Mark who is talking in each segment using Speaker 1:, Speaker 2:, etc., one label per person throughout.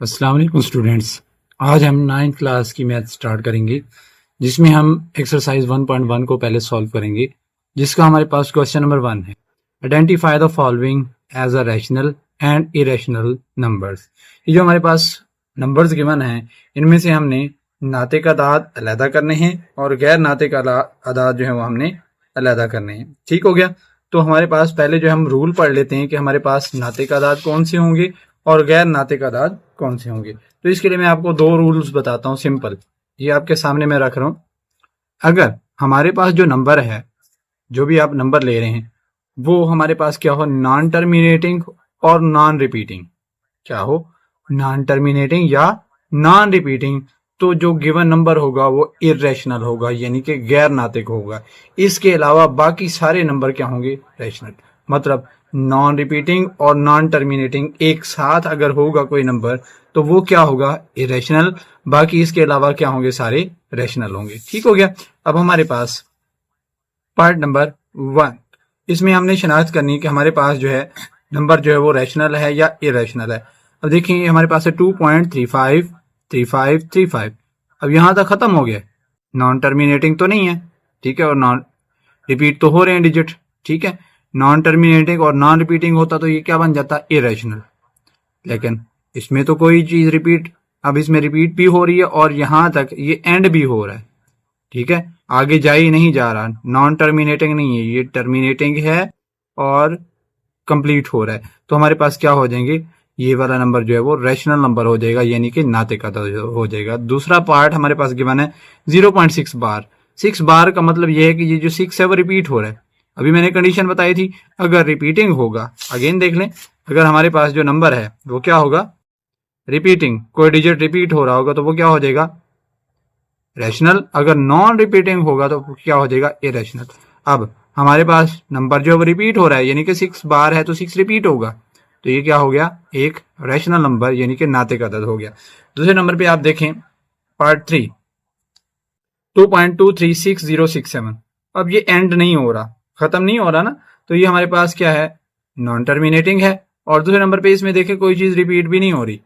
Speaker 1: अस्सलाम वालेकुम स्टूडेंट्स। आज हम 9th क्लास की मैथ स्टार्ट करेंगे जिसमें हम एक्सरसाइज 1.1 को पहले सॉल्व करेंगे, जिसका हमारे पास क्वेश्चन नंबर 1 है। Identify the following as a rational and irrational numbers. ये जो हमारे पास नंबर्स गिवन हैं, इनमें से हमने नाते का अदाद अलहदा करने हैं और गैर नाते का अदाद जो है वो हमने अलहदा करने हैं। ठीक हो गया। तो हमारे पास पहले जो हम रूल पढ़ लेते हैं कि हमारे पास नाते का अदाद कौन से होंगे और गैर नाते का अदाद कौन से होंगे। तो इसके लिए मैं आपको दो रूल्स बताता हूं सिंपल, ये आपके सामने मैं रख रहा हूं। अगर हमारे पास जो नंबर है, जो भी आप नंबर ले रहे हैं, वो हमारे पास क्या हो, नॉन टर्मिनेटिंग और नॉन रिपीटिंग। क्या हो, नॉन टर्मिनेटिंग या नॉन रिपीटिंग। तो जो गिवन नंबर होगा वो इरेशनल होगा, यानी कि गैर नातिक होगा। इसके अलावा बाकी सारे नंबर क्या होंगे, रैशनल। मतलब नॉन रिपीटिंग और नॉन टर्मिनेटिंग एक साथ अगर होगा कोई नंबर तो वो क्या होगा, इरेशनल। बाकी इसके अलावा क्या होंगे, सारे रैशनल होंगे। ठीक हो गया। अब हमारे पास पार्ट नंबर 1, इसमें हमने शनाख्त करनी है कि हमारे पास जो है नंबर जो है वो रैशनल है या इरेशनल है। अब देखिए हमारे पास है 2.353535। अब यहां तक खत्म हो गया, नॉन टर्मिनेटिंग तो नहीं है, ठीक है, और नॉन रिपीट तो हो रहे हैं डिजिट, ठीक है। नॉन टर्मिनेटिंग और नॉन रिपीटिंग होता तो ये क्या बन जाता, इरेशनल। लेकिन इसमें तो कोई चीज रिपीट, अब इसमें रिपीट भी हो रही है और यहां तक ये एंड भी हो रहा है, ठीक है, आगे जा ही नहीं जा रहा। नॉन टर्मिनेटिंग नहीं है, ये टर्मिनेटिंग है और कंप्लीट हो रहा है। तो हमारे पास क्या हो जाएंगे, ये वाला नंबर जो है वो रैशनल नंबर हो जाएगा, यानी कि नाते का हो जाएगा। दूसरा पार्ट हमारे पास गिवन है 0.6 बार। 6 बार का मतलब ये है कि ये जो 6 है वो रिपीट हो रहा है। अभी मैंने कंडीशन बताई थी, अगर रिपीटिंग होगा, अगेन देख लें, अगर हमारे पास जो नंबर है वो क्या होगा, रिपीटिंग, कोई डिजिट रिपीट हो रहा होगा तो वो क्या हो जाएगा, रैशनल। अगर नॉन रिपीटिंग होगा तो क्या हो जाएगा, इरेशनल। अब हमारे पास नंबर जो रिपीट हो रहा है, यानी कि 6 बार है तो 6 रिपीट होगा, तो ये क्या हो गया, एक रैशनल नंबर, यानी कि नाते का अदद हो गया। दूसरे नंबर पे आप देखें पार्ट 3, 2.236067। अब ये एंड नहीं हो रहा, खत्म नहीं हो रहा ना, तो ये हमारे पास क्या है, नॉन टर्मिनेटिंग है। और दूसरे नंबर पे इसमें देखें कोई चीज रिपीट भी नहीं हो रही,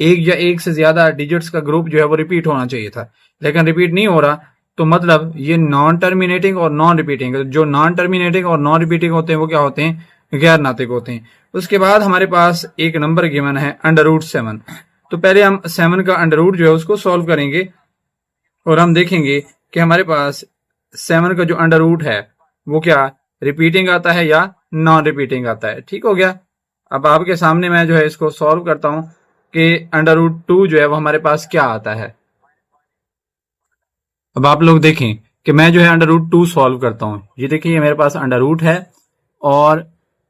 Speaker 1: एक या एक से ज्यादा डिजिट्स का ग्रुप जो है वो रिपीट होना चाहिए था, लेकिन रिपीट नहीं हो रहा। तो मतलब ये नॉन टर्मिनेटिंग और नॉन रिपीटिंग, जो नॉन टर्मिनेटिंग और नॉन रिपीटिंग होते हैं वो क्या होते हैं, गैर नातिक होते हैं। उसके बाद हमारे पास एक नंबर गिवन है √7। तो पहले हम 7 का √ जो है उसको सॉल्व करेंगे और हम देखेंगे कि हमारे पास 7 का जो √ है वो क्या रिपीटिंग आता है या नॉन रिपीटिंग आता है। ठीक हो गया। अब आपके सामने मैं जो है इसको सॉल्व करता हूं कि √2 जो है वो हमारे पास क्या आता है। अब आप लोग देखें कि मैं जो है √2 सॉल्व करता हूं। ये देखिए ये मेरे पास √ है और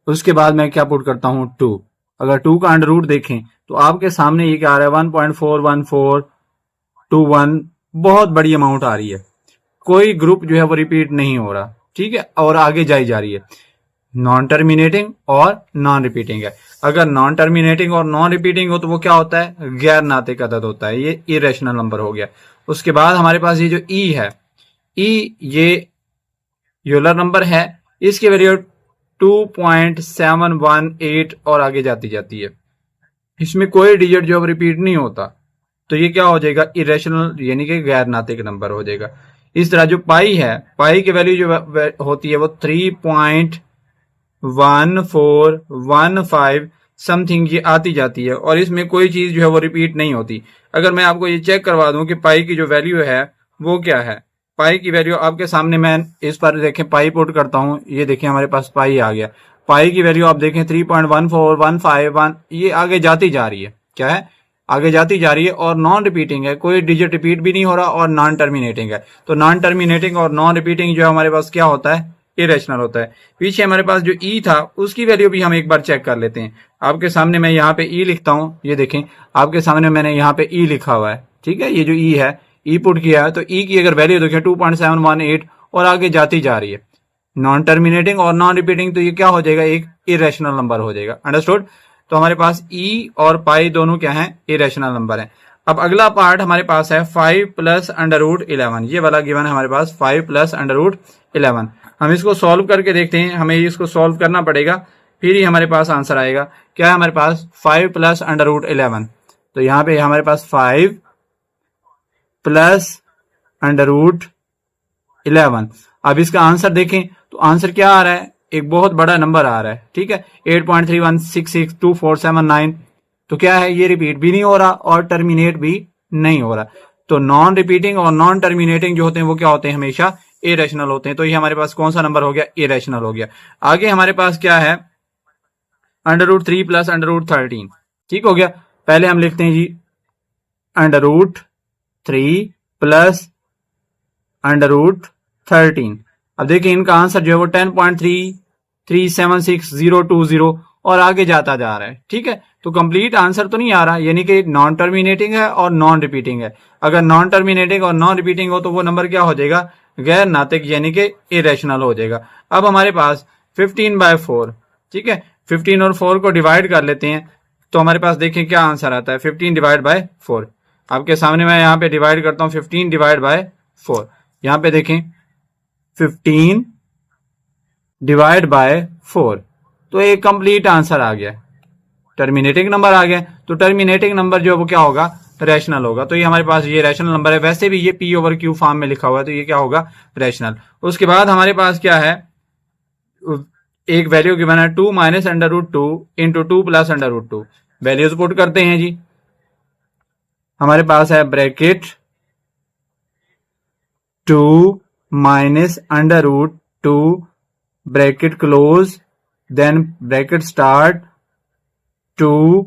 Speaker 1: उसके बाद मैं क्या पुट करता हूं, 2। अगर 2 का √ देखें तो आपके सामने ये क्या आ रहा है, 1.41421। बहुत बड़ी अमाउंट आ रही है, कोई ग्रुप जो है वो रिपीट नहीं हो रहा, ठीक है, और आगे जाई जा रही है। नॉन टर्मिनेटिंग और नॉन रिपीटिंग है। अगर नॉन टर्मिनेटिंग और नॉन रिपीटिंग हो तो वो क्या होता है, गैर नातिक अदद होता है, ये इरेशनल नंबर हो गया। उसके बाद हमारे पास ये जो ई है, ई ये यूलर नंबर है, इसकी वैल्यू 2.718 और आगे जाती जाती है। इसमें कोई डिजिट जो रिपीट नहीं होता, तो ये क्या हो जाएगा, इरेशनल, यानी कि गैर नातिक नंबर हो जाएगा। इस तरह जो पाई है, पाई की वैल्यू जो होती है वो 3.1415 समथिंग ये आती जाती है, और इसमें कोई चीज जो है वो रिपीट नहीं होती। अगर मैं आपको ये चेक करवा दूं कि पाई की जो वैल्यू है वो क्या है, पाई की वैल्यू आपके सामने मैं इस पर देखें पाई पुट करता हूं, ये देखें हमारे पास पाई आ गया। पाई की वैल्यू आप देखें 3.14151, ये आगे जाती जा रही है, क्या है, आगे जाती जा रही है, और नॉन रिपीटिंग है, कोई डिजिट रिपीट भी नहीं हो रहा, और नॉन टर्मिनेटिंग है। तो नॉन टर्मिनेटिंग और नॉन रिपीटिंग जो है हमारे पास क्या होता है, इरेशनल होता है। पीछे हमारे पास जो ई था उसकी वैल्यू भी हम एक बार चेक कर लेते हैं। आपके सामने मैं यहाँ पे ई लिखता हूं, ये देखें आपके सामने मैंने यहाँ पे ई लिखा हुआ है, ठीक है, ये जो ई है, ई पुट किया है, तो ई की अगर वैल्यू देखें 2.718 और आगे जाती जा रही है, नॉन टर्मिनेटिंग और नॉन रिपीटिंग, तो ये क्या हो जाएगा, एक इरेशनल नंबर हो जाएगा। अंडरस्टूड। तो हमारे पास ई और पाई दोनों क्या है, इरेशनल नंबर है। अब अगला पार्ट हमारे पास है 5 + √11। ये वाला गिवन है हमारे पास 5 + √11। हम इसको सॉल्व करके देखते हैं, हमें इसको सॉल्व करना पड़ेगा, फिर ही हमारे पास आंसर आएगा। क्या है हमारे पास, 5 + √11। तो यहाँ पे हमारे पास 5 प्लस अंडर रूट 11। अब इसका आंसर देखें तो आंसर क्या आ रहा है, एक बहुत बड़ा नंबर आ रहा है, ठीक है, 8.31662479। तो क्या है, ये रिपीट भी नहीं हो रहा और टर्मिनेट भी नहीं हो रहा। तो नॉन रिपीटिंग और नॉन टर्मिनेटिंग जो होते हैं वो क्या होते हैं, हमेशा इरेशनल होते हैं। तो ये हमारे पास कौन सा नंबर हो गया, इरेशनल हो गया। आगे हमारे पास क्या है, under root 3 plus under root 13, ठीक हो गया। पहले हम लिखते हैं जी under root 3 plus under root 13। अब देखिए इनका आंसर जो है वो 10.3376020 और आगे जाता जा रहा है, ठीक है। तो कंप्लीट आंसर तो नहीं आ रहा, यानी कि नॉन टर्मिनेटिंग है और नॉन रिपीटिंग है। अगर नॉन टर्मिनेटिंग और नॉन रिपीटिंग हो तो वो नंबर क्या हो जाएगा, गैर नातिक, यानी कि इरेशनल हो जाएगा। अब हमारे पास 15/4, ठीक है, 15 और 4 को डिवाइड कर लेते हैं तो हमारे पास देखें क्या आंसर आता है, 15/4। आपके सामने मैं यहाँ पे डिवाइड करता हूँ 15/4। यहाँ पे देखें 15/4, तो एक कंप्लीट आंसर आ गया, टर्मिनेटिंग नंबर आ गया। तो टर्मिनेटिंग नंबर जो है वो क्या होगा, रैशनल होगा। तो ये हमारे पास ये रैशनल नंबर है। वैसे भी ये P/Q फॉर्म में लिखा हुआ है तो ये क्या होगा, रैशनल। उसके बाद हमारे पास क्या है, एक वैल्यू गिवन है 2 minus under root 2 into 2 plus under root 2। Values put करते हैं जी। हमारे पास है bracket 2 minus under root 2 bracket close, then bracket start 2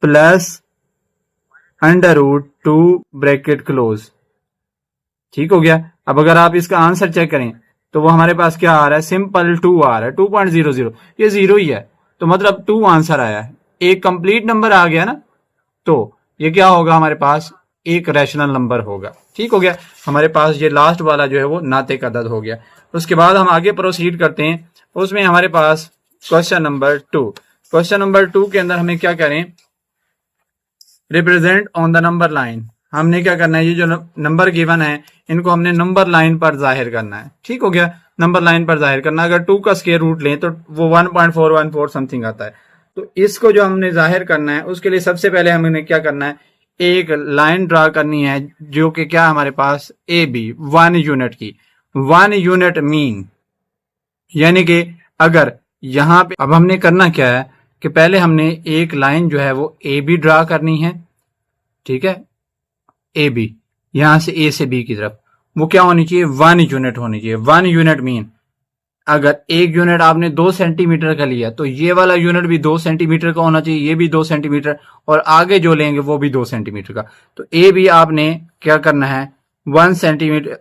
Speaker 1: plus under root 2 bracket close, ठीक हो गया। अब अगर आप इसका आंसर चेक करें तो वो हमारे पास क्या आ रहा है, सिंपल 2 आ रहा है, 2.00। ये जीरो ही है तो मतलब 2 आंसर आया है, एक कंप्लीट नंबर आ गया ना। तो ये क्या होगा, हमारे पास एक रैशनल नंबर होगा, ठीक हो गया। हमारे पास ये लास्ट वाला जो है वो नातिक अदद हो गया। उसके बाद हम आगे प्रोसीड करते हैं। उसमें हमारे पास क्वेश्चन नंबर 2, क्वेश्चन नंबर 2 के अंदर हमें क्या करें, represent on the number line. हमने क्या करना है, ये जो नंबर गिवन है इनको हमने नंबर लाइन पर जाहिर करना है, ठीक हो गया। नंबर लाइन पर जाहिर करना, अगर 2 का स्क्वायर रूट लें तो वो 1.414 समथिंग आता है। तो इसको जो हमने जाहिर करना है उसके लिए सबसे पहले हमें क्या करना है, एक लाइन ड्रा करनी है जो कि क्या हमारे पास AB 1 यूनिट की, 1 यूनिट मीन, यानी कि अगर यहां पे अब हमने करना क्या है कि पहले हमने एक लाइन जो है वो AB ड्रा करनी है, ठीक है, AB यहां से A से B की तरफ, वो क्या होनी चाहिए, 1 यूनिट होनी चाहिए। 1 यूनिट मीन अगर एक यूनिट आपने 2 सेंटीमीटर का लिया तो ये वाला यूनिट भी 2 सेंटीमीटर का होना चाहिए, ये भी 2 सेंटीमीटर, और आगे जो लेंगे वो भी 2 सेंटीमीटर का। तो ए भी आपने क्या करना है, 1 सेंटीमीटर,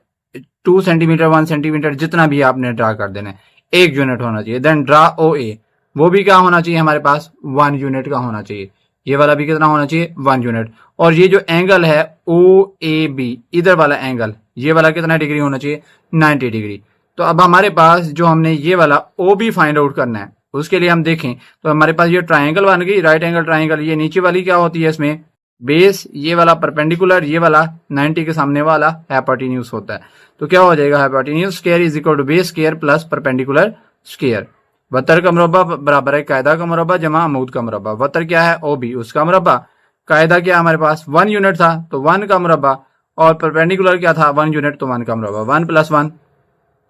Speaker 1: 2 सेंटीमीटर, 1 सेंटीमीटर, जितना भी आपने ड्रा कर देना है, 1 यूनिट होना चाहिए। देन ड्रा OA, वो भी क्या होना चाहिए हमारे पास, 1 यूनिट का होना चाहिए। ये वाला भी कितना होना चाहिए, 1 यूनिट। और ये जो एंगल है OAB, इधर वाला एंगल, ये वाला कितना डिग्री होना चाहिए, 90 डिग्री। तो अब हमारे पास जो हमने ये वाला OB फाइंड आउट करना है, उसके लिए हम देखें तो हमारे पास ये ट्राइंगल बन गई, राइट एंगल ट्राइंगल। ये नीचे वाली क्या होती है, इसमें बेस, ये वाला परपेंडिकुलर, ये वाला 90 के सामने वाला हाइपोटेन्यूज होता है। तो क्या हो जाएगा, hypotenuse square is equal to base square plus perpendicular square. वतर का मुरब्बा बराबर है कायदा का मुरब्बा जमा अमूद का मुरब्बा। वतर क्या है, OB, उसका मुरब्बा। कायदा क्या हमारे पास 1 यूनिट था तो 1 का मुरब्बा, और परपेंडिकुलर क्या था, 1 यूनिट तो 1 का मुरब्बा। 1 + 1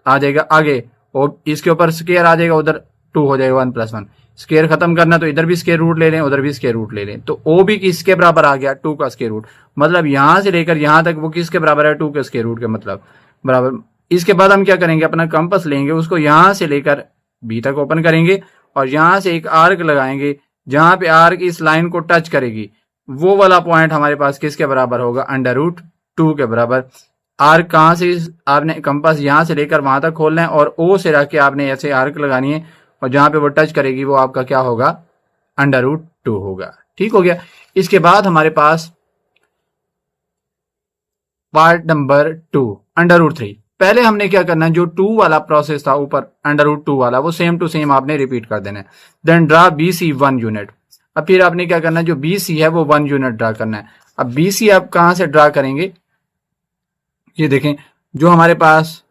Speaker 1: आ जाएगा आगे, और इसके ऊपर स्क्वायर आ जाएगा, उधर 2 हो जाएगा, 1 + 1। स्क्वायर खत्म करना तो इधर भी स्क्वायर रूट ले लें, उधर भी स्क्वायर रूट ले लें। तो OB किसके बराबर आ गया, 2 का स्क्वायर रूट। मतलब यहां से लेकर यहां तक वो किसके बराबर है, 2 के स्क्वायर रूट के मतलब बराबर। इसके बाद हम क्या करेंगे, अपना कंपास लेंगे, उसको यहां से लेकर B तक ओपन करेंगे और यहां से एक आर्क लगाएंगे, जहां पे आर्क इस लाइन को टच करेगी, वो वाला पॉइंट हमारे पास किसके बराबर होगा, √2 के बराबर। आर्क कहां से, आपने कंपास यहां से लेकर वहां तक खोलना है और O से रख के आपने ऐसे आर्क लगानी है, और जहां पे वो टच करेगी वो आपका क्या होगा, √2 होगा। ठीक हो गया। इसके बाद हमारे पास पार्ट नंबर 2, √3। पहले हमने क्या करना है, जो 2 वाला प्रोसेस था ऊपर √2 वाला, वो सेम टू सेम आपने रिपीट कर देना है। Then draw BC 1 unit. अब फिर आपने क्या करना है, जो BC है वो 1 यूनिट ड्रा करना है। अब BC आप कहां से ड्रा करेंगे, ये देखें, जो हमारे पास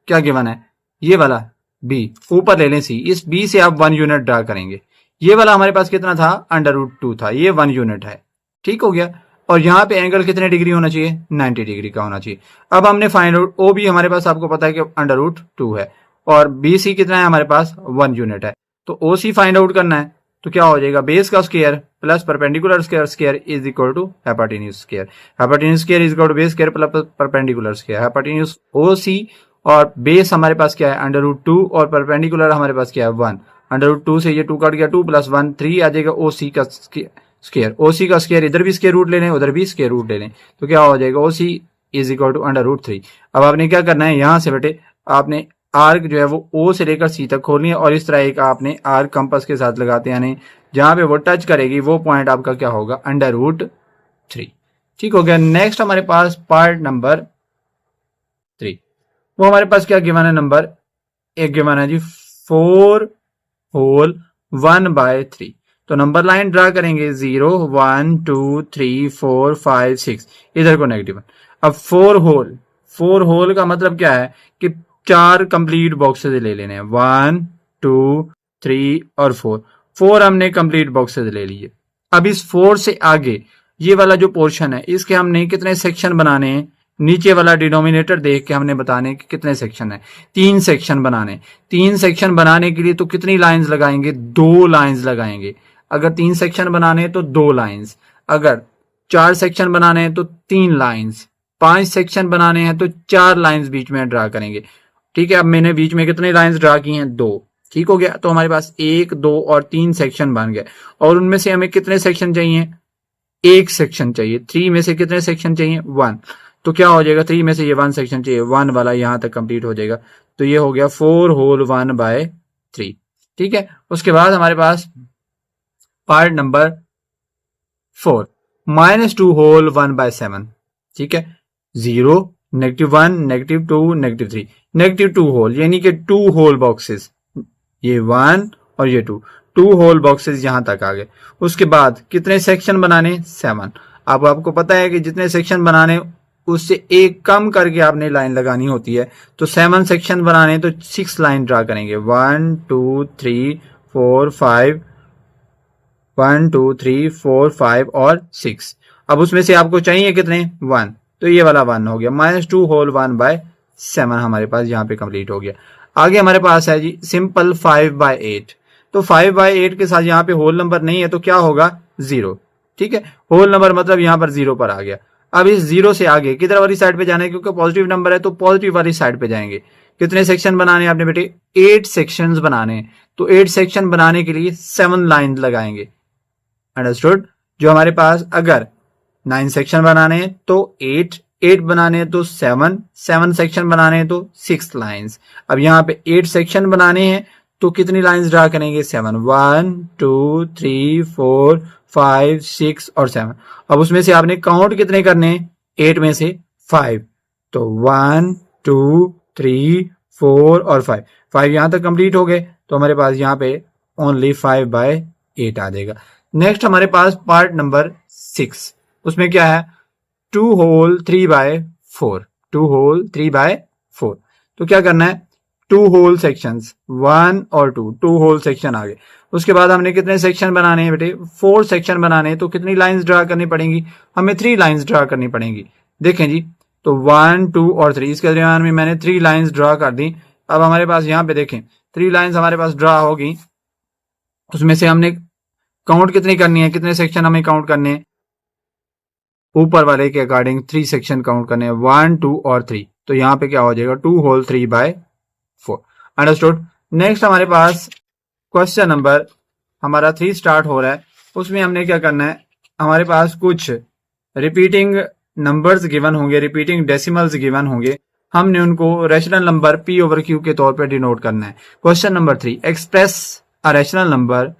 Speaker 1: क्या गिवन है, ये वाला B ऊपर ले लें C, इस B से आप 1 यूनिट ड्रा करेंगे। ये वाला हमारे पास कितना था, √2 था, ये 1 यूनिट है, ठीक हो गया। और यहाँ पे एंगल कितने डिग्री होना चाहिए, 90 डिग्री का होना चाहिए। अब हमने फाइंड आउट, ओ भी हमारे पास आपको पता है कि √2 है, और BC कितना है हमारे पास, 1 यूनिट है। तो OC फाइंड आउट करना है, तो क्या हो जाएगा, बेस का square plus perpendicular square is equal to hypotenuse square. Hypotenuse square is equal to base square plus perpendicular square. Hypotenuse OC और बेस हमारे पास क्या है, √2, और परपेंडिकुलर हमारे पास क्या है, 1। √2 से ये 2 कट गया, 2 + 1 3 आ जाएगा OC का स्क्वायर। OC का स्क्वायर इधर भी स्क्वायर रूट ले लें, उधर भी स्क्वायर रूट ले लें, तो क्या हो जाएगा, OC इज इक्वल टू √3। अब आपने क्या करना है, यहां से बेटे आपने आर्क जो है वो O से लेकर C तक खोलनी है, और इस तरह एक आपने आर्क कंपास के साथ लगाते हैं, यानी जहां पे वो टच करेगी वो पॉइंट आपका क्या होगा, √3। ठीक हो गया। नेक्स्ट हमारे पास पार्ट नंबर 3, वो हमारे पास क्या गिवन है, नंबर एक गिवन है जी, 4 होल 1/3। तो नंबर लाइन ड्रा करेंगे, 0 1 2 3 4 5 6, इधर को -1। अब 4 होल का मतलब क्या है कि 4 कंप्लीट बॉक्सेस ले लेने हैं, 1 2 3 और 4 हमने कंप्लीट बॉक्सेस ले लिए। अब इस 4 से आगे ये वाला जो पोर्शन है, इसके हमने कितने सेक्शन बनाने हैं, नीचे वाला डिनोमिनेटर देख के हमने बताने कि कितने सेक्शन है, 3 सेक्शन बनाने। 3 सेक्शन बनाने के लिए तो कितनी लाइंस लगाएंगे, 2 लाइंस लगाएंगे। अगर 3 सेक्शन बनाने हैं तो 2 लाइंस, अगर 4 सेक्शन बनाने हैं तो 3 लाइंस, 5 सेक्शन बनाने हैं तो 4 लाइंस बीच में ड्रा करेंगे। ठीक है, अब मैंने बीच में कितने लाइंस ड्रा की हैं, 2। ठीक हो गया, तो हमारे पास 1 2 और 3 सेक्शन बन गए, और उनमें से हमें कितने सेक्शन चाहिए, 1 सेक्शन चाहिए। 3 में से कितने सेक्शन चाहिए, 1। तो क्या हो जाएगा, 3 में से ये 1 सेक्शन चाहिए, 1 वाला यहां तक कंप्लीट हो जाएगा। तो ये हो गया 4 होल 1/3। ठीक है, उसके बाद हमारे पास पार्ट नंबर 4, -2 होल 1/7। ठीक है, 0 -1 -2 -3 -2 होल, यानी कि 2 होल बॉक्सेस, ये 1 और ये 2 होल बॉक्सेस यहां तक आ गए। उसके बाद कितने सेक्शन बनाने, 7। अब आपको पता है कि जितने सेक्शन बनाने उससे एक कम करके आपने लाइन लगानी होती है, तो 7 सेक्शन बनाने तो 6 लाइन ड्रा करेंगे, 1 2 3 4 5 1 2 3 4 5 और 6। अब उसमें से आपको चाहिए कितने, 1, तो ये वाला 1 हो गया, -2 होल 1/7 हमारे पास यहाँ पे कंप्लीट हो गया। आगे हमारे पास है जी सिंपल 5/8। तो 5/8 के साथ यहाँ पे होल नंबर नहीं है, तो क्या होगा, 0। ठीक है, होल नंबर मतलब यहाँ पर 0 पर आ गया। अब इस 0 से आगे किधर वाली साइड पे जाना है, क्योंकि पॉजिटिव नंबर है तो पॉजिटिव वाली साइड पे जाएंगे। कितने सेक्शन बनाने हैं आपने बेटे, 8 सेक्शंस बनाने हैं। तो 8 सेक्शन बनाने के लिए 7 लाइन लगाएंगे, अंडरस्टूड। जो हमारे पास अगर 9 सेक्शन बनाने हैं तो 8 बनाने हैं तो 7 सेक्शन बनाने हैं तो 6 लाइंस। अब यहाँ पे 8 सेक्शन बनाने हैं तो कितनी लाइंस ड्रा करेंगे, 7, 1 2 3 4 5 6 और 7। अब उसमें से आपने काउंट कितने करने हैं, 8 में से 5, तो 1 2 3 4 और 5 यहां तक कंप्लीट हो गए। तो हमारे पास यहाँ पे ओनली 5/8 आ जाएगा। नेक्स्ट हमारे पास पार्ट नंबर 6, उसमें क्या है, 2 होल 3/4। 2 होल 3/4। तो क्या करना है, 2 होल सेक्शंस, 1 और 2 होल सेक्शन आ गए। उसके बाद हमने कितने सेक्शन बनाने हैं बेटे, 4 सेक्शन बनाने हैं। तो कितनी लाइंस ड्रा करनी पड़ेंगी, हमें 3 लाइंस ड्रा करनी पड़ेंगी। देखें जी, तो 1 2 और 3, इसके दरमियान में मैंने 3 लाइंस ड्रा कर दी। अब हमारे पास यहाँ पे देखें 3 लाइंस हमारे पास ड्रा होगी, उसमें से हमने काउंट कितनी करनी है, कितने सेक्शन हमें काउंट करने हैं, ऊपर वाले के अकॉर्डिंग 3 सेक्शन काउंट करने हैं, 1 2 और 3। तो यहाँ पे क्या हो जाएगा, 2 होल 3/4, अंडरस्टूड। नेक्स्ट हमारे पास क्वेश्चन नंबर हमारा 3 स्टार्ट हो रहा है। उसमें हमने क्या करना है, हमारे पास कुछ रिपीटिंग नंबर्स गिवन होंगे, रिपीटिंग डेसिमल्स गिवन होंगे। हमने उनको रैशनल नंबर p/q के तौर पर डिनोट करना है। Question number 3, express a rational number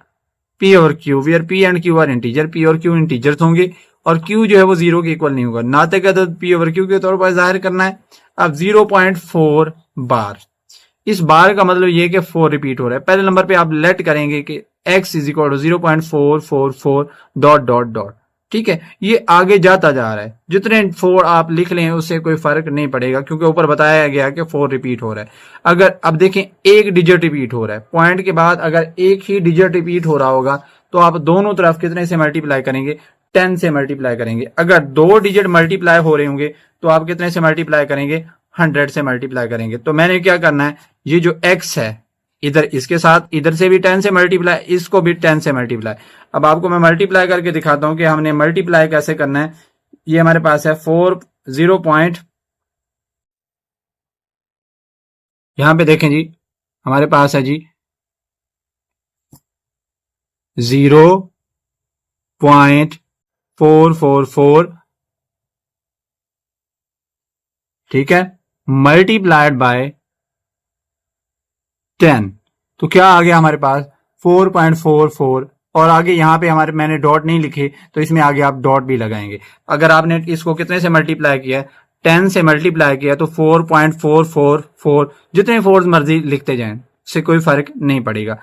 Speaker 1: p/q where p and q are integer. p और q इंटीजर्स होंगे और q जो है वो 0 के इक्वल नहीं होगा, नाते का तो p/q के तौर पर जाहिर करना है। अब 0.4 बार, इस बार का मतलब ये कि 4 रिपीट हो रहा है। पहले नंबर पे आप लेट करेंगे कि x = 0.444 ... ठीक है, ये आगे जाता जा रहा है। जितने 4 आप लिख लें उससे कोई फर्क नहीं पड़ेगा, क्योंकि ऊपर बताया गया कि 4 रिपीट हो रहा है। अगर अब देखें एक डिजिट रिपीट हो रहा है, पॉइंट के बाद अगर एक ही डिजिट रिपीट हो रहा होगा तो आप दोनों तरफ कितने से मल्टीप्लाई करेंगे, 10 से मल्टीप्लाई करेंगे। अगर 2 डिजिट मल्टीप्लाई हो रहे होंगे तो आप कितने से मल्टीप्लाई करेंगे, 100 से मल्टीप्लाई करेंगे। तो मैंने क्या करना है, ये जो x है इधर इसके साथ इधर से भी 10 से मल्टीप्लाई, इसको भी 10 से मल्टीप्लाई। अब आपको मैं मल्टीप्लाई करके दिखाता हूं कि हमने मल्टीप्लाई कैसे करना है। ये हमारे पास है 4 0 पॉइंट, यहां पे देखें जी हमारे पास है जी 0.444, ठीक है, मल्टीप्लाइड बाय 10। तो क्या आ गया हमारे पास 4.44, और आगे यहाँ पे हमारे मैंने डॉट नहीं लिखे तो इसमें आगे आप डॉट भी लगाएंगे। अगर आपने इसको कितने से मल्टीप्लाई किया, 10 से मल्टीप्लाई किया, तो 4.444 जितने 4 मर्जी लिखते जाएं, उससे कोई फर्क नहीं पड़ेगा।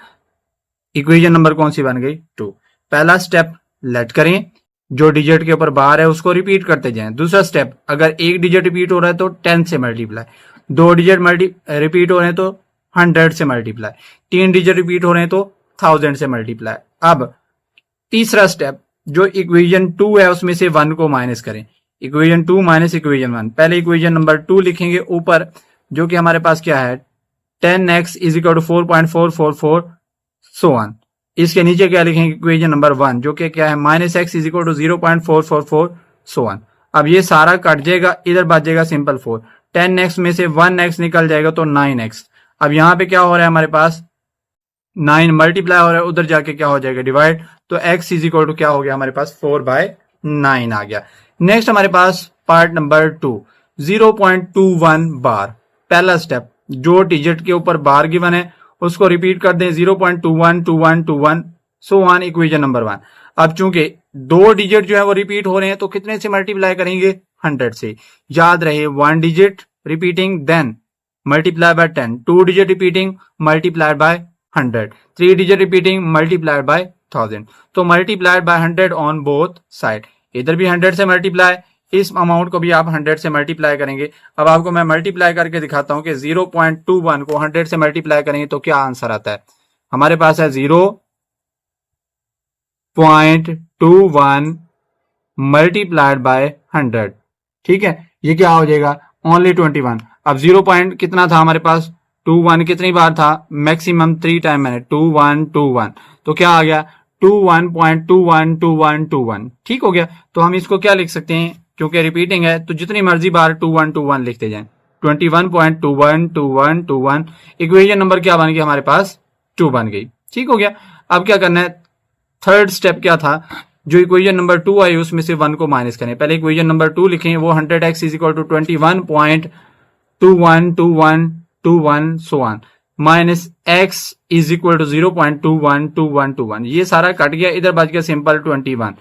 Speaker 1: इक्वेशन नंबर कौन सी बन गई, 2। पहला स्टेप लेट करें, जो डिजिट के ऊपर बार है उसको रिपीट करते जाएं। दूसरा स्टेप, अगर एक डिजिट रिपीट हो रहा है तो 10 से मल्टीप्लाई, 2 डिजिट रिपीट हो रहे हैं तो 100 से मल्टीप्लाई, 3 डिजिट रिपीट हो रहे हैं तो 1000 से मल्टीप्लाई। अब तीसरा स्टेप, जो इक्वेशन 2 है उसमें से 1 को माइनस करें। इक्वेशन 2 माइनस इक्वेशन 1, पहले इक्वेशन नंबर 2 लिखेंगे ऊपर, जो कि हमारे पास क्या है 10x is equal to 4.444 so on. इसके नीचे क्या लिखेंगे, इक्वेशन नंबर 1, जो कि क्या है minus x is equal to 0.444 so on. अब ये सारा कट जाएगा, इधर बच जाएगा सिंपल 4, 10x में से 1x निकल जाएगा तो 9x। अब यहां पे क्या हो रहा है हमारे पास 9 मल्टीप्लाई हो रहा है, उधर जाके क्या हो जाएगा डिवाइड, तो x इज इक्वल टू क्या हो गया हमारे पास 4/9 आ गया। नेक्स्ट हमारे पास पार्ट नंबर 2, 0.21 बार। पहला स्टेप, जो डिजिट के ऊपर बार गिवन है उसको रिपीट कर दें, 0.212121 सो ऑन, इक्वेशन नंबर 1। अब चूंकि 2 डिजिट जो है वो रिपीट हो रहे हैं तो कितने से मल्टीप्लाई करेंगे, 100 से। याद रहे 1 digit repeating then multiply by 10, 2 digit repeating multiplied by 100, 3 digit repeating multiplied by 1000। तो multiplied by 100 on both side, इधर भी 100 से मल्टीप्लाई, इस अमाउंट को भी आप 100 से मल्टीप्लाई करेंगे। अब आपको मैं मल्टीप्लाई करके दिखाता हूं कि 0.21 को 100 से मल्टीप्लाई करेंगे तो क्या आंसर आता है। हमारे पास है 0.21 मल्टीप्लाइड बाय 100, ठीक है, ये क्या हो जाएगा ओनली 21। अब 0 पॉइंट कितना था हमारे पास 21, कितनी बार था, मैक्सिमम 3 टाइम मैंने 2121, तो क्या आ गया 21.212121, ठीक हो गया। तो हम इसको क्या लिख सकते हैं, क्योंकि रिपीटिंग है तो जितनी मर्जी बार 2121 लिखते जाएं, 21.212121। इक्वेशन नंबर क्या बन गया हमारे पास 2 बन गई, ठीक हो गया। अब क्या करना है, थर्ड स्टेप क्या था, जो इक्वेशन नंबर 2 आई उसमें से 1 को माइनस करें। पहले इक्वेशन नंबर 2 लिखें, वो 100x is equal to 21.212121 so on, minus x is equal to 0.212121। ये सारा कट गया, इधर बच गया सिंपल 21।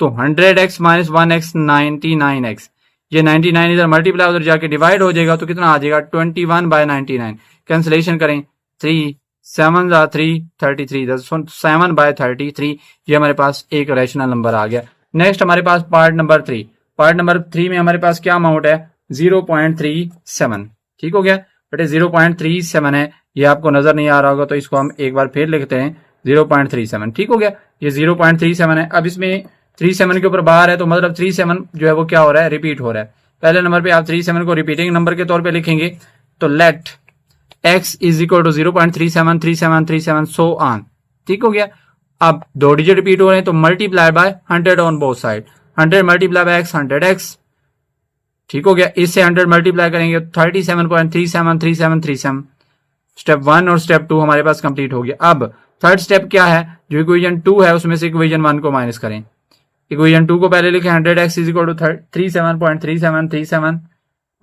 Speaker 1: तो 100x माइनस 1x 99x, ये 99 इधर मल्टीप्लाई उधर जाके डिवाइड हो जाएगा तो कितना आ जाएगा 21/99। कैंसिलेशन करें, 3 7 3 33, 7/33, ये हमारे पास एक रैशनल नंबर आ गया। नेक्स्ट हमारे पास पार्ट नंबर 3, पार्ट नंबर 3 में हमारे पास क्या अमाउंट है 0.37, ठीक हो गया बेटे 0.37 है, ये आपको नजर नहीं आ रहा होगा तो इसको हम एक बार फिर लिखते हैं 0.37, ठीक हो गया, ये 0.37 है। अब इसमें 37 के ऊपर बाहर है तो मतलब 37 जो है वो क्या हो रहा है रिपीट हो रहा है। पहले नंबर पे आप 37 को रिपीटिंग नंबर के तौर पे लिखेंगे, तो let x is equal to 0.373737 so on, ठीक हो गया। अब 2 डिजिट रिपीट हो रहे हैं तो multiply by 100 on both side, 100 multiply by x 100x, ठीक हो गया। इससे 100 मल्टीप्लाई करेंगे 37.373737। स्टेप 1 और स्टेप 2 हमारे पास कंप्लीट हो गया। अब थर्ड स्टेप क्या है, जो इक्वेशन 2 है उसमें से इक्वेशन 1 को माइनस करें। इक्वेशन 2 को पहले लिखें 100x is equal to 37.3737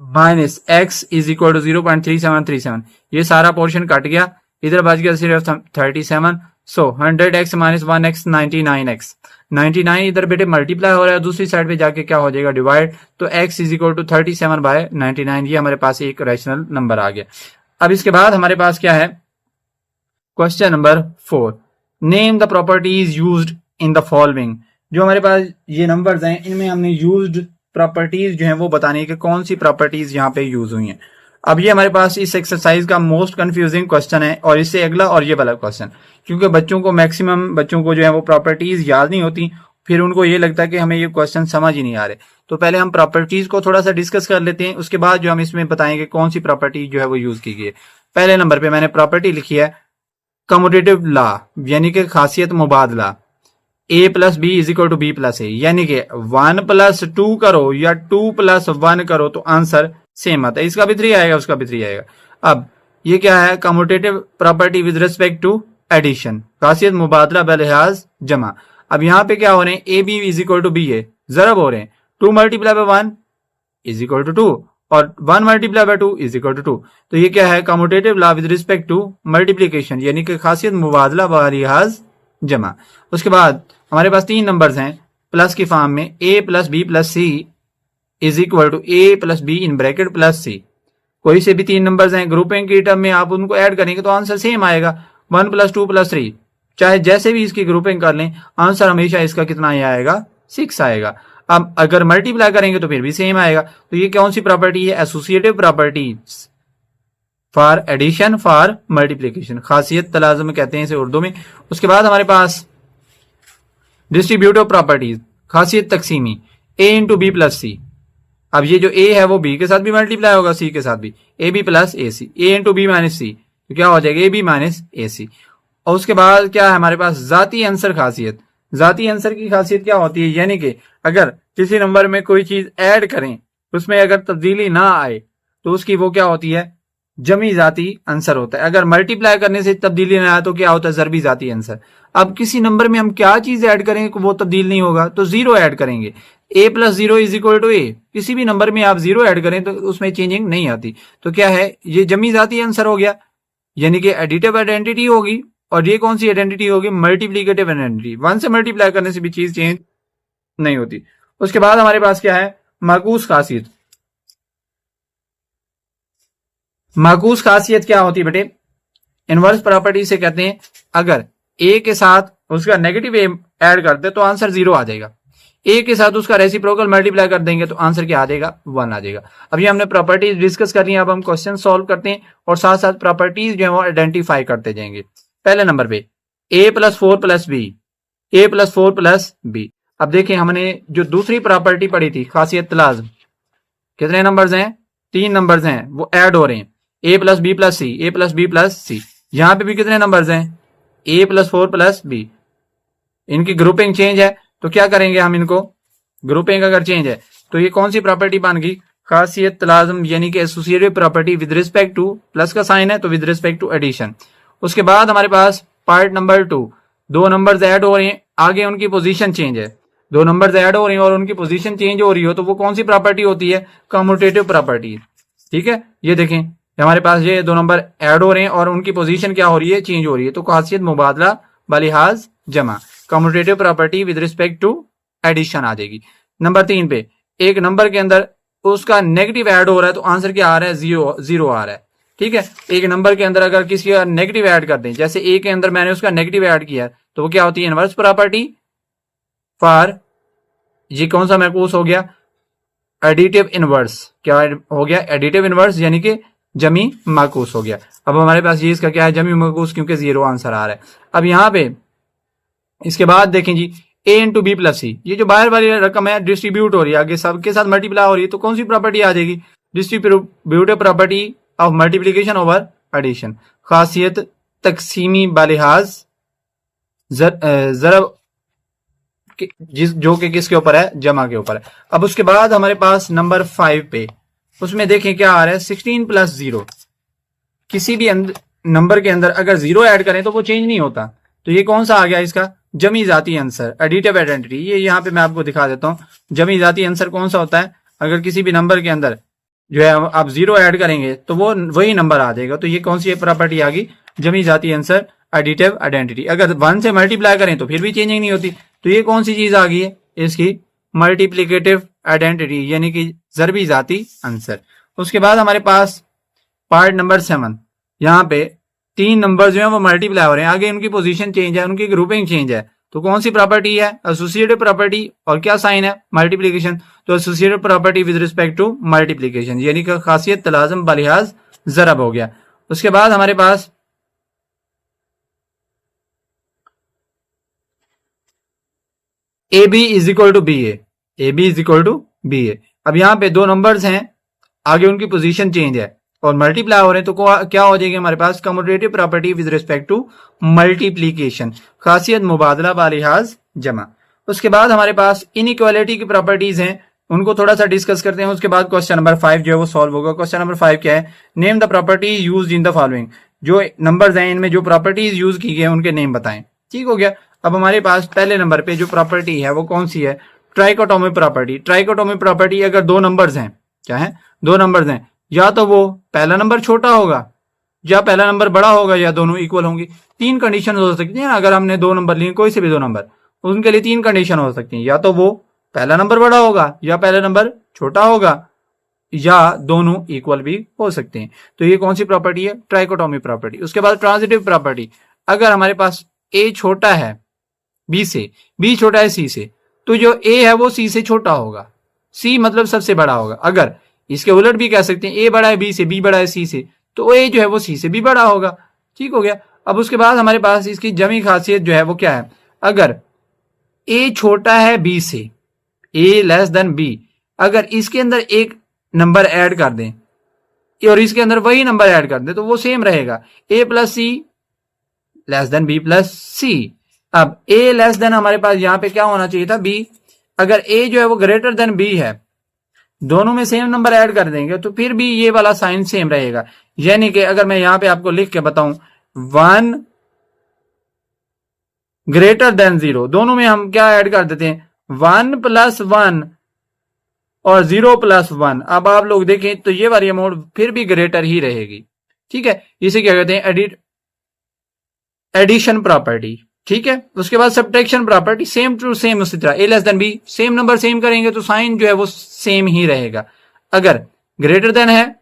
Speaker 1: minus x is equal to 0.3737, ये सारा पोर्शन कट गया, इधर बच गया सिर्फ 37। सो 100x माइनस 1x 99x, 99 इधर बेटे मल्टीप्लाई हो रहा है, दूसरी साइड पे जाके क्या हो जाएगा डिवाइड, तो x इज इक्वल टू 37/99, ये हमारे पास एक रैशनल नंबर आ गया। अब इसके बाद हमारे पास क्या है, question number 4, name the properties used in the following जो हमारे पास ये नंबर्स हैं इनमें हमने यूज्ड प्रॉपर्टीज जो हैं वो बताने की कौन सी प्रॉपर्टीज यहाँ पे यूज हुई हैं। अब ये हमारे पास इस एक्सरसाइज का मोस्ट कंफ्यूजिंग क्वेश्चन है, और इससे अगला और ये वाला क्वेश्चन, क्योंकि बच्चों को मैक्सिमम बच्चों को जो है वो प्रॉपर्टीज याद नहीं होती, फिर उनको ये लगता है कि हमें ये क्वेश्चन समझ ही नहीं आ रहे। तो पहले हम प्रॉपर्टीज को थोड़ा सा डिस्कस कर लेते हैं, उसके बाद जो हम इसमें बताएंगे कौन सी प्रॉपर्टी जो है वो यूज की गई है। पहले नंबर पे मैंने प्रॉपर्टी लिखी है कम्यूटेटिव लॉ, यानी कि खासियत मुबादला, a plus b is equal to b plus a, यानी कि 1 प्लस 2 करो या 2 प्लस 1 करो तो आंसर सेम आता है, इसका भी 3 आएगा उसका भी 3 आएगा। अब ये क्या है, commutative property with respect to addition, खासियत मुबादला बलिहाज जमा। अब यहाँ पे क्या हो रहे हैं, a b is equal to b a, जरब हो रहे हैं, 2 multiply by 1 is equal to 2 और 1 multiply by 2 is equal to 2। तो ये क्या है, commutative law with respect to multiplication, यानी कि खासियत मुबादला बलिहाज जमा। उसके बाद हमारे पास 3 नंबर्स हैं प्लस की फॉर्म में, a plus b plus c is equal to a plus be in bracket plus सी। कोई से भी 3 नंबर्स हैं ग्रुपिंग की टर्म में आप उनको ऐड करेंगे तो आंसर सेम आएगा, 1 प्लस 2 प्लस 3, चाहे जैसे भी इसकी ग्रुपिंग कर लें आंसर हमेशा इसका कितना ही आएगा, 6 आएगा। अब अगर मल्टीप्लाई करेंगे तो फिर भी सेम आएगा। तो ये कौन सी प्रॉपर्टी है, associative property for addition for multiplication, खासियत तलाजुम कहते हैं इसे उर्दू में। उसके बाद हमारे पास डिस्ट्रीब्यूटिव प्रॉपर्टीज, खासियत तकसीमी, a इंटू बी प्लस सी। अब ये जो a है वो b के साथ भी मल्टीप्लाई होगा, c के साथ भी, a b plus a c, a into b minus c, तो क्या हो जाएगा, ए बी माइनस ए सी। और उसके बाद क्या है हमारे पास जाती आंसर खासियत। जाती आंसर की खासियत क्या होती है, यानी कि अगर किसी नंबर में कोई चीज ऐड करें उसमें अगर तब्दीली ना आए तो उसकी वो क्या होती है, जमी जाती आंसर होता है। अगर मल्टीप्लाई करने से तब्दीली ना आए तो क्या होता है, जरबी जाती आंसर। अब किसी नंबर में हम क्या चीज ऐड करेंगे वो तब्दील नहीं होगा तो 0 ऐड करेंगे, a plus 0 is equal to a. किसी भी नंबर में आप 0 ऐड करें तो उसमें चेंजिंग नहीं आती, तो क्या है, ये जमी जाती आंसर हो गया, यानी कि एडिटिव आइडेंटिटी होगी। और ये कौन सी आइडेंटिटी होगी, मल्टीप्लीकेटिव आइडेंटिटी, 1 से मल्टीप्लाई करने से भी चीज चेंज नहीं होती। उसके बाद हमारे पास क्या है, माकूस खासियत। माकूस खासियत क्या होती है बेटे, इनवर्स प्रॉपर्टी से कहते हैं अगर a के साथ उसका नेगेटिव ऐड करते तो आंसर 0 आ जाएगा, a के साथ उसका रेसिप्रोकल मल्टीप्लाई कर देंगे तो आंसर क्या आ जाएगा, 1 आ जाएगा। अभी हमने प्रॉपर्टीज डिस्कस कर रही है, अब हम क्वेश्चन सॉल्व करते हैं और साथ साथ प्रॉपर्टीज जो है वो आइडेंटिफाई करते जाएंगे। पहले नंबर पे a plus 4 plus b, a plus 4 plus b. अब देखें हमने जो दूसरी प्रॉपर्टी पढ़ी थी खासियत तलाज़, कितने नंबर्स हैं, 3 नंबर्स हैं, वो ऐड हो रहे हैं, ए प्लस बी प्लस सी, ए प्लस बी प्लस सी। यहां पे भी कितने नंबर्स हैं, a प्लस 4 प्लस बी। इनकी ग्रुपिंग चेंज है तो क्या करेंगे हम, इनको ग्रुपिंग अगर चेंज है तो ये कौन सी प्रॉपर्टी बन गई, खासियत तलाज़म, यानी कि associative property with respect to, plus का साइन है तो विद रिस्पेक्ट टू एडिशन। उसके बाद हमारे पास पार्ट नंबर 2, 2 नंबर्स ऐड हो रहे हैं, आगे उनकी पोजीशन चेंज है, 2 नंबर्स ऐड हो रहे हैं और उनकी पोजीशन चेंज हो रही हो तो वो कौन सी प्रॉपर्टी होती है, कम्यूटेटिव प्रॉपर्टी। ठीक है, ये देखें हमारे पास ये 2 नंबर ऐड हो रहे हैं और उनकी पोजीशन क्या हो रही है, चेंज हो रही है, तो खासियत मुबादला बलिहाज जमा, commutative property with respect to addition आ जाएगी। नंबर 3 पे एक नंबर के अंदर उसका नेगेटिव ऐड हो रहा है तो आंसर क्या आ रहा है, 0 आ रहा है। ठीक है, एक नंबर के अंदर अगर किसी का नेगेटिव ऐड कर दें, जैसे ए के अंदर मैंने उसका नेगेटिव ऐड किया तो वो क्या होती है, इनवर्स प्रॉपर्टी फॉर, ये कौन सा मैकूस हो गया, एडिटिव इनवर्स। क्या हो गया, एडिटिव इनवर्स, यानी कि जमी माकूस हो गया। अब हमारे पास ये इसका क्या है, जमी माकूस, क्योंकि 0 आंसर आ रहा है। अब यहाँ पे इसके बाद देखें जी, a इंटू बी प्लस सी, ये जो बाहर वाली रकम है डिस्ट्रीब्यूट हो रही है, आगे सबके साथ मल्टीप्लाई हो रही है, तो कौन सी प्रॉपर्टी आ जाएगी, distributive property of multiplication over addition, खासियत तकसीमी बालिहाज जरब, जो कि किसके ऊपर है, जमा के ऊपर है। अब उसके बाद हमारे पास नंबर 5 पे, उसमें देखें क्या आ रहा है, 16 प्लस 0। किसी भी नंबर के अंदर अगर 0 ऐड करें तो वो चेंज नहीं होता, तो ये कौन सा आ गया, इसका जमी जाती आंसर, एडिटिव आइडेंटिटी। ये यहाँ पे मैं आपको दिखा देता हूँ, जमी जाती आंसर कौन सा होता है, अगर किसी भी नंबर के अंदर जो है आप 0 ऐड करेंगे तो वो वही नंबर आ जाएगा, तो ये कौन सी प्रॉपर्टी आ गई, जमी जाती आंसर, एडिटिव आइडेंटिटी। अगर 1 से मल्टीप्लाई करें तो फिर भी चेंजिंग नहीं होती, तो ये कौन सी चीज आ गई है, इसकी मल्टीप्लीकेटिव आइडेंटिटी, यानी कि जरबी जाती आंसर। उसके बाद हमारे पास पार्ट नंबर 7, यहाँ पे 3 नंबर जो है वो मल्टीप्लाई हो रहे हैं, आगे उनकी पोजीशन चेंज है, उनकी ग्रुपिंग चेंज है, तो कौन सी प्रॉपर्टी है? Associative property. और क्या साइन है? मल्टीप्लीकेशन। तो associative property with respect to multiplication, यानी कि खासियत तलाजम बलिहाज जरब हो गया। उसके बाद हमारे पास a b is equal to b a, a b is equal to b a. अब यहाँ पे दो नंबर्स हैं, आगे उनकी पोजीशन चेंज है और मल्टीप्लाई हो रहे हैं, तो क्या हो जाएगी हमारे पास? Commutative property with respect to multiplication, खासियत मुबादला बालिहाज जमा। उसके बाद हमारे पास इनइक्वालिटी की प्रॉपर्टीज हैं, उनको थोड़ा सा डिस्कस करते हैं। उसके बाद क्वेश्चन नंबर 5 जो है वो सॉल्व होगा। क्वेश्चन नंबर 5 क्या है? Name the property used in the following. जो नंबर्स हैं इनमें जो प्रॉपर्टीज यूज की गई हैं उनके नेम बताएं। ठीक हो गया। अब हमारे पास पहले नंबर पे जो प्रॉपर्टी है वो कौन सी है? Trichotomy property. ट्राइकोटोमी प्रॉपर्टी, अगर दो नंबर्स हैं, क्या है? दो नंबर्स हैं, या तो वो पहला नंबर छोटा होगा या पहला नंबर बड़ा होगा या दोनों इक्वल होंगी। तीन कंडीशन हो सकती है ना, अगर हमने दो नंबर लिए, कोई से भी दो नंबर, उनके लिए तीन कंडीशन हो सकती है, या तो वो पहला नंबर बड़ा होगा या पहला नंबर छोटा होगा या दोनों इक्वल भी हो सकते हैं। तो ये कौन सी प्रॉपर्टी है? Trichotomy property. उसके बाद ट्रांजिटिव प्रॉपर्टी, अगर हमारे पास ए छोटा है बी से, बी छोटा है सी से, तो जो ए है वो सी से छोटा होगा, सी मतलब सबसे बड़ा होगा। अगर इसके उलट भी कह सकते हैं ए बड़ा है बी से, बी बड़ा है सी से, तो ए जो है वो सी से भी बड़ा होगा। ठीक हो गया। अब उसके बाद हमारे पास इसकी जमी खासियत जो है वो क्या है? अगर ए छोटा है बी से, ए लेस देन बी, अगर इसके अंदर एक नंबर ऐड कर दें और इसके अंदर वही नंबर ऐड कर दें तो वो सेम रहेगा, ए plus c less than B plus सी। अब ए लेस देन हमारे पास यहां पे क्या होना चाहिए था? बी। अगर ए जो है वो ग्रेटर देन बी है, दोनों में सेम नंबर ऐड कर देंगे तो फिर भी ये वाला साइन सेम रहेगा। यानी कि अगर मैं यहां पे आपको लिख के बताऊं 1 ग्रेटर देन 0, दोनों में हम क्या ऐड कर देते हैं? 1 प्लस 1 और 0 प्लस 1। अब आप लोग देखें तो ये वाली अमाउंट फिर भी ग्रेटर ही रहेगी। ठीक है, इसे क्या कहते हैं? Addition property. ठीक है। उसके बाद subtraction property, same to same उसी तरह, a less than b, same number same करेंगे तो साइन जो है वो सेम ही रहेगा। अगर ग्रेटर देन है,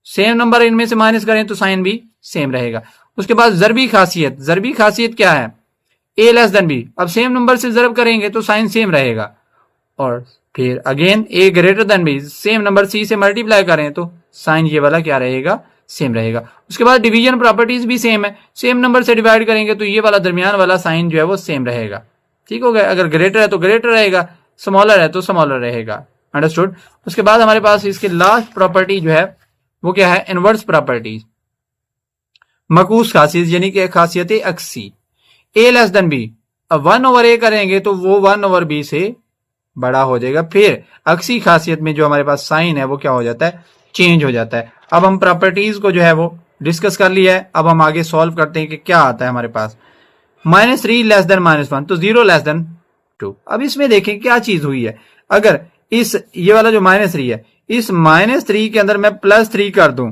Speaker 1: सेम नंबर इनमें से माइनस करें तो साइन भी सेम रहेगा। उसके बाद जरबी खासियत, जरबी खासियत क्या है? ए लेस देन बी, अब सेम नंबर से जरब करेंगे तो साइन सेम रहेगा। और फिर again a greater than b, same number c से मल्टीप्लाई करें तो साइन ये वाला क्या रहेगा? सेम रहेगा। उसके बाद डिवीजन प्रॉपर्टीज भी सेम है, सेम नंबर से डिवाइड करेंगे तो ये वाला दरमियान वाला साइन जो है वो सेम रहेगा। ठीक हो गया। अगर ग्रेटर है तो ग्रेटर रहेगा, स्मॉलर है तो स्मॉलर रहेगा। अंडरस्टूड। उसके बाद हमारे पास इसकी लास्ट प्रॉपर्टी जो है वो क्या है? इनवर्स प्रॉपर्टीज, मकूस खासियत, यानी कि खासियत अक्सी। ए लेस देन बी, अब 1 ओवर ए करेंगे तो वो 1 ओवर बी से बड़ा हो जाएगा। फिर अक्सी खासियत में जो हमारे पास साइन है वो क्या हो जाता है? चेंज हो जाता है। अब हम प्रॉपर्टीज को जो है वो डिस्कस कर लिया है, अब हम आगे सॉल्व करते हैं कि क्या आता है हमारे पास। -3 लेस देन -1, तो 0 लेस देन 2। अब इसमें देखें क्या चीज हुई है। अगर इस ये वाला जो -3 है, इस -3 के अंदर मैं +3 कर दूं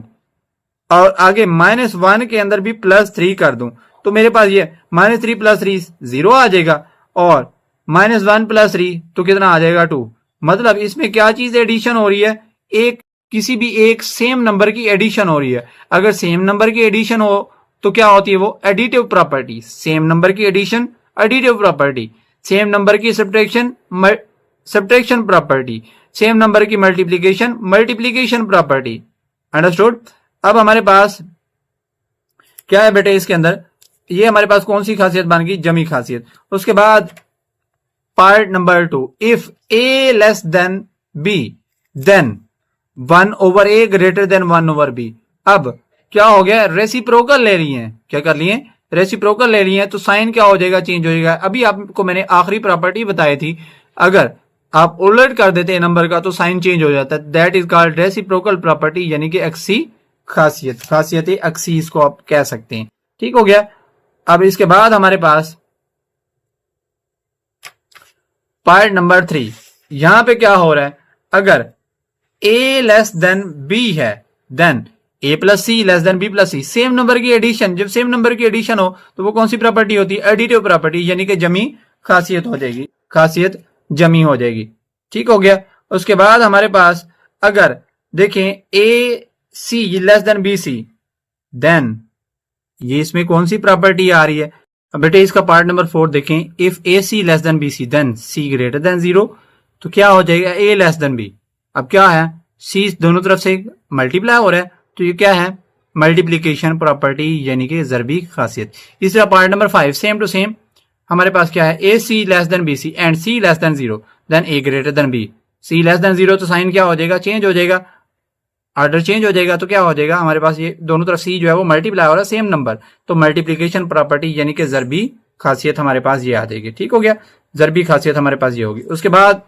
Speaker 1: और आगे -1 के अंदर भी +3 कर दूं तो मेरे पास ये -3 + 3 0 आ जाएगा और -1 + 3 तो कितना आ जाएगा? 2। मतलब इसमें क्या चीज एडिशन हो रही है? एक किसी भी एक सेम नंबर की एडिशन हो रही है। अगर सेम नंबर की एडिशन हो तो क्या होती है? वो एडिटिव प्रॉपर्टी। सेम नंबर की addition additive property, same number की सब्ट्रैक्शन प्रॉपर्टी, सेम नंबर की मल्टीप्लीकेशन मल्टीप्लीकेशन प्रॉपर्टी। अंडरस्टूड। अब हमारे पास क्या है बेटे इसके अंदर? ये हमारे पास कौन सी खासियत बन गई? जमी खासियत। उसके बाद part number 2, if a less than b then 1 over a greater than 1 over b. अब क्या हो गया? रेसिप्रोकल ले रही हैं। क्या कर लिए? रेसिप्रोकल ले रही हैं, तो साइन क्या हो जाएगा? चेंज हो जाएगा। अभी आपको मैंने आखिरी प्रॉपर्टी बताई थी, अगर आप उलट कर देते हैं नंबर का तो साइन चेंज हो जाता है। That is called reciprocal property, यानी कि अक्सी खासियत, खासियत अक्सी इसको आप कह सकते हैं। ठीक हो गया। अब इसके बाद हमारे पास पार्ट नंबर 3, यहां पे क्या हो रहा है? अगर a लेस देन b है then a plus c less than b plus c, same number की एडिशन, जब सेम नंबर की एडिशन हो तो वो कौन सी प्रॉपर्टी होती है? एडिटिव प्रॉपर्टी, यानी कि जमी खासियत हो जाएगी, खासियत जमी हो जाएगी। ठीक हो गया। उसके बाद हमारे पास अगर देखें a c less than b c, then ये इसमें कौन सी प्रॉपर्टी आ रही है? अब बेटे इसका पार्ट नंबर 4 देखें, if a c less than b c then c greater than 0, तो क्या हो जाएगा ए लेस देन बी। अब क्या है, सी दोनों तरफ से मल्टीप्लाई हो रहा है, तो ये क्या है, मल्टीप्लीकेशन प्रॉपर्टी यानी कि ज़रबी खासियत। इसका part number 5 same to same हमारे पास क्या है, a c less than b c and c less than 0 then a greater than b. C less than 0 तो साइन क्या हो जाएगा, चेंज हो जाएगा, ऑर्डर चेंज हो जाएगा, तो क्या हो जाएगा हमारे पास ये दोनों तरफ सी जो है वो मल्टीप्लाई हो रहा है सेम नंबर, तो मल्टीप्लीकेशन प्रॉपर्टी यानी कि ज़रबी खासियत हमारे पास ये आ जाएगी। ठीक हो गया, ज़रबी खासियत हमारे पास ये होगी। उसके बाद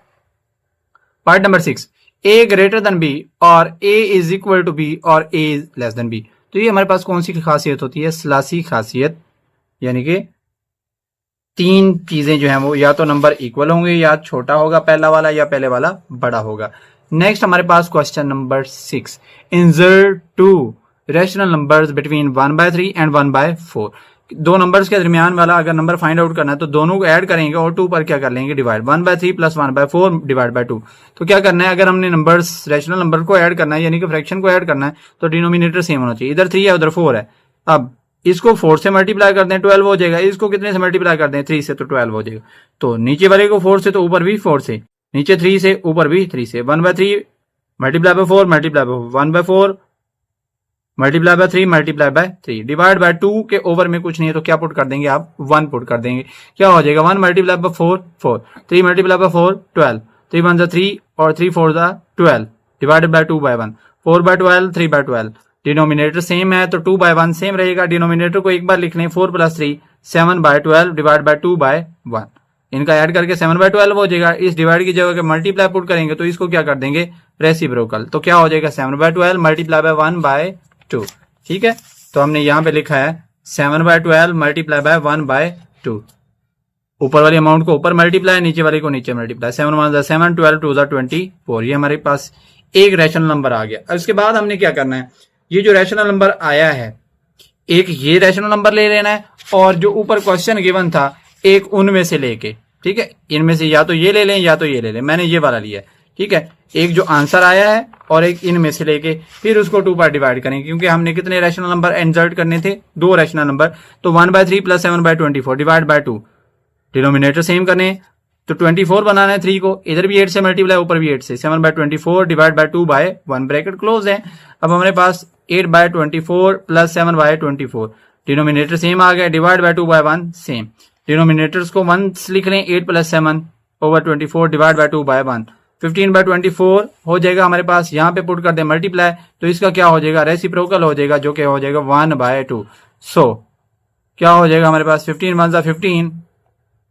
Speaker 1: पार्ट नंबर 6, ए ग्रेटर देन बी और ए इज इक्वल टू बी और ए इज लेस देन बी। तो ये हमारे पास कौन सी खासियत होती है, सलासी खासियत, यानी कि तीन चीजें जो हैं वो या तो नंबर इक्वल होंगे, या छोटा होगा पहला वाला, या पहले वाला बड़ा होगा। नेक्स्ट हमारे पास question number 6, insert 2 rational numbers between 1/3 and 1/4। दो नंबर्स के दरमियान वाला अगर नंबर फाइंड आउट करना है तो दोनों को ऐड करेंगे और 2 पर क्या कर लेंगे, डिवाइड। 1/3 plus 1/4 divide by 2। तो क्या करना है, अगर हमने नंबर्स रैशनल नंबर को ऐड करना है यानी कि फ्रैक्शन को ऐड करना है, तो डिनोमिनेटर सेम होना चाहिए। इधर 3 है उधर 4 है। अब इसको 4 से मल्टीप्लाई कर दें 12 हो जाएगा, इसको कितने से मल्टीप्लाई कर दें 3 से, तो 12 हो जाएगा। तो नीचे वाले को 4 से तो ऊपर भी 4 से, नीचे 3 से ऊपर भी 3 से। 1/3 multiply by 4 multiply by 1/4 multiply by 3 multiply by 3 divide by 2 के ओवर में कुछ नहीं है तो क्या पुट कर देंगे आप, 1 पुट कर देंगे। क्या हो जाएगा, 1 मल्टीप्लाई बाय 4 4, 3 मल्टीप्लाई बाय 4 12, 3 1 जा 3 और 3 4 जा 12 divided by 2 by 1, 4/12 3/12। Denominator same है तो 2/1 सेम रहेगा। डिनोमिनेटर को एक बार लिख लें, 4 + 3 7/12 डिवाइड बाय 2/1। इनका ऐड करके 7/12 हो जाएगा। इस डिवाइड की जगह मल्टीप्लाई पुट करेंगे तो इसको क्या कर देंगे, रेसिप्रोकल। तो क्या हो जाएगा 7/12 मल्टीप्लाई बाय 1/2। ठीक है, तो हमने यहां पे लिखा है 7/12 मल्टीप्लाई बाय 1/2। ऊपर वाले अमाउंट को ऊपर मल्टीप्लाई, नीचे वाले को नीचे मल्टीप्लाई। 7 1 7 12 2 24। ये हमारे पास एक रैशनल नंबर आ गया। अब इसके बाद हमने क्या करना है, ये जो रैशनल नंबर आया है, एक ये रैशनल नंबर ले लेना है और जो ऊपर क्वेश्चन गिवन था एक उनमें से लेके, ठीक है, इनमें से या तो ये ले लें या तो ये ले लें। मैंने ये वाला लिया है, ठीक है। एक जो आंसर आया है और एक इनमें से लेके फिर उसको 2 पर डिवाइड करेंगे, क्योंकि हमने कितने रैशनल नंबर इंसर्ट करने थे, 2 रैशनल नंबर। तो 1/3 plus 7/24 divide by 2। Denominator same करने तो 24 बनाना है 3 को, इधर भी 8 से मल्टीप्लाई, ऊपर भी 8 से। 7/24 डिवाइड बाय 2/1 ब्रैकेट क्लोज है। अब हमारे पास 8/24 प्लस 7/24। डिनोमिनेटर सेम आ गया, डिवाइड बाय 2/1 सेम। डिनोमिनेटर्स को 1 लिख लें, 8 + 7/24 डिवाइड बाय 2/1। 15/24 हो जाएगा हमारे पास। यहाँ पे पुट कर दे मल्टीप्लाई, तो इसका क्या हो जाएगा, रेसिप्रोकल हो जाएगा, जो कि हो जाएगा 1/2। सो क्या हो जाएगा हमारे पास, 15 1 15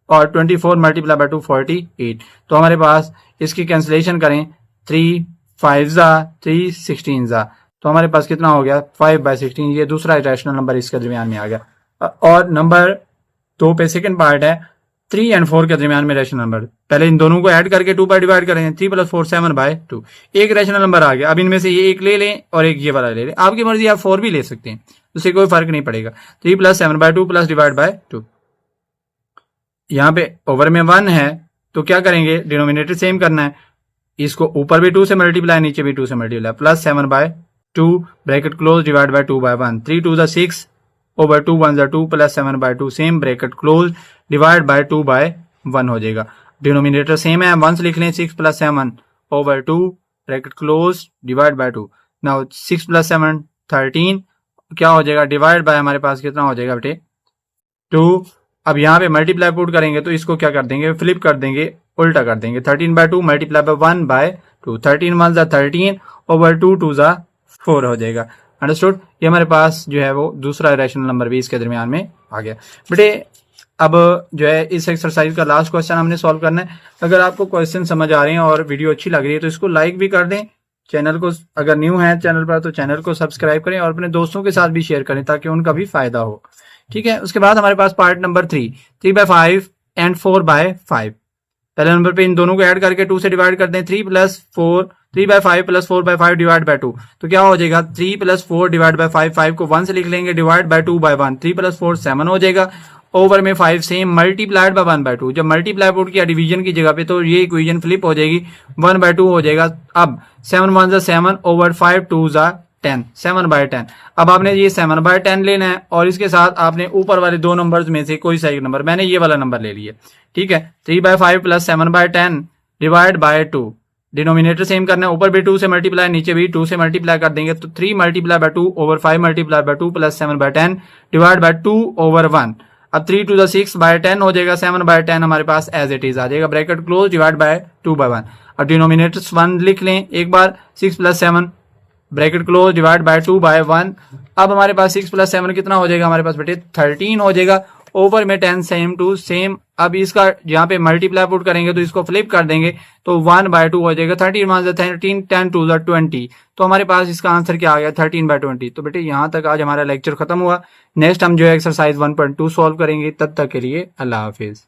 Speaker 1: और 24 मल्टीप्लाई बाय 2 48। तो हमारे पास इसकी कैंसिलेशन करें, 3 5 3 16 तो हमारे पास कितना हो गया, 5/16। ये दूसरा रैशनल नंबर इसके दरमियान में आ गया। और नंबर 2 पे सेकंड पार्ट है, 3 और 4 के दरमियान में रैशनल नंबर। पहले इन दोनों को ऐड करके 2 पर डिवाइड करें, 3 + 4 7/2। एक रैशनल नंबर आ गया। अब इनमें से ये एक ले लें और एक ये वाला ले लें, आपकी मर्जी, आप 4 भी ले सकते हैं, उससे कोई फर्क नहीं पड़ेगा। 3 + 7/2 प्लस डिवाइड बाय 2। यहाँ पे ओवर में 1 है तो क्या करेंगे, डिनोमिनेटर सेम करना है, इसको ऊपर भी 2 से मल्टीप्लाई, नीचे भी 2 से multiply, plus 7/2 bracket close divide by 2/1। 3 2 6 over 2 1 2 plus 7/2 same bracket close divide by 2/1 हो जाएगा। डिनोमिनेटर सेम है, 1 लिख लें, 6 + 7 over 2 bracket close divide by 2। Now 6 + 7 13 क्या हो जाएगा, डिवाइड बाय हमारे पास कितना हो जाएगा बेटे, 2। अब यहाँ पे मल्टीप्लाई पुट करेंगे तो इसको क्या कर देंगे, फ्लिप कर देंगे, उल्टा कर देंगे। 13/2 मल्टीप्लाई बाय 1/2। 13 1 13 ओवर 2 2 4 हो जाएगा। अंडरस्टूड। ये हमारे पास जो है वो दूसरा रैशनल नंबर भी इसके दरमियान में आ गया। बेटे अब जो है इस एक्सरसाइज का लास्ट क्वेश्चन हमने सॉल्व करना है। अगर आपको क्वेश्चन समझ आ रहे हैं और वीडियो अच्छी लग रही है तो इसको लाइक भी कर दें। चैनल को अगर न्यू है चैनल पर तो चैनल को सब्सक्राइब करें और अपने दोस्तों के साथ भी शेयर करें ताकि उनका भी फायदा हो। ठीक है। उसके बाद हमारे पास पार्ट नंबर 3/5 एंड 4/5। पहले नंबर पे इन दोनों को ऐड करके 2 से डिवाइड कर दें। 3/5 प्लस 4/5 डिवाइड बाय 2 तो क्या हो जाएगा, 3 + 4 डिवाइड बाय 5। 5 को 1 से लिख लेंगे, डिवाइड बाय 2/1। 3 + 4 7 हो जाएगा। ओवर में 5 सेम मल्टीप्लाइड बाय 1/2। जब मल्टीप्लाई पुट किया डिवीजन की जगह पे तो ये इक्वेशन फ्लिप हो जाएगी, 1/2 हो जाएगा। अब 7 1 7 ओवर 5 2 10, 7/10। अब आपने ये 7/10 लेना है और इसके साथ आपने ऊपर वाले दो नंबर्स में से कोई सा एक नंबर, मैंने ये वाला नंबर ले लिया, ठीक है। 3/5 plus 7/10 divide by 2, denominator same करना है, ऊपर भी 2 से मल्टीप्लाई, नीचे भी 2 से मल्टीप्लाई कर देंगे तो 3 multiply by 2 over 5 multiply by 2 plus 7/10 divide by 2 over 1। अब 3 to the 6/10 हो जाएगा, 7/10 हमारे पास एज इट इज आ जाएगा, ब्रैकेट क्लोज, डिवाइड बाय 2/1। अब डिनोमिनेटर्स 1 लिख लें एक बार, 6 plus 7 bracket close divide by 2/1। अब हमारे पास 6 प्लस 7 कितना हो जाएगा हमारे पास बेटे 13 हो जाएगा, ओवर में 10 सेम टू सेम। अब इसका यहाँ पे मल्टीप्लाई पुट करेंगे तो इसको फ्लिप कर देंगे तो 1/2 हो जाएगा, 13 10 2 20। तो हमारे पास इसका आंसर क्या आ गया 13/20। तो बेटे यहाँ तक आज हमारा लेक्चर खत्म हुआ। नेक्स्ट हम जो है एक्सरसाइज 1.2 सॉल्व करेंगे, तब तक के लिए अल्लाह हाफिज।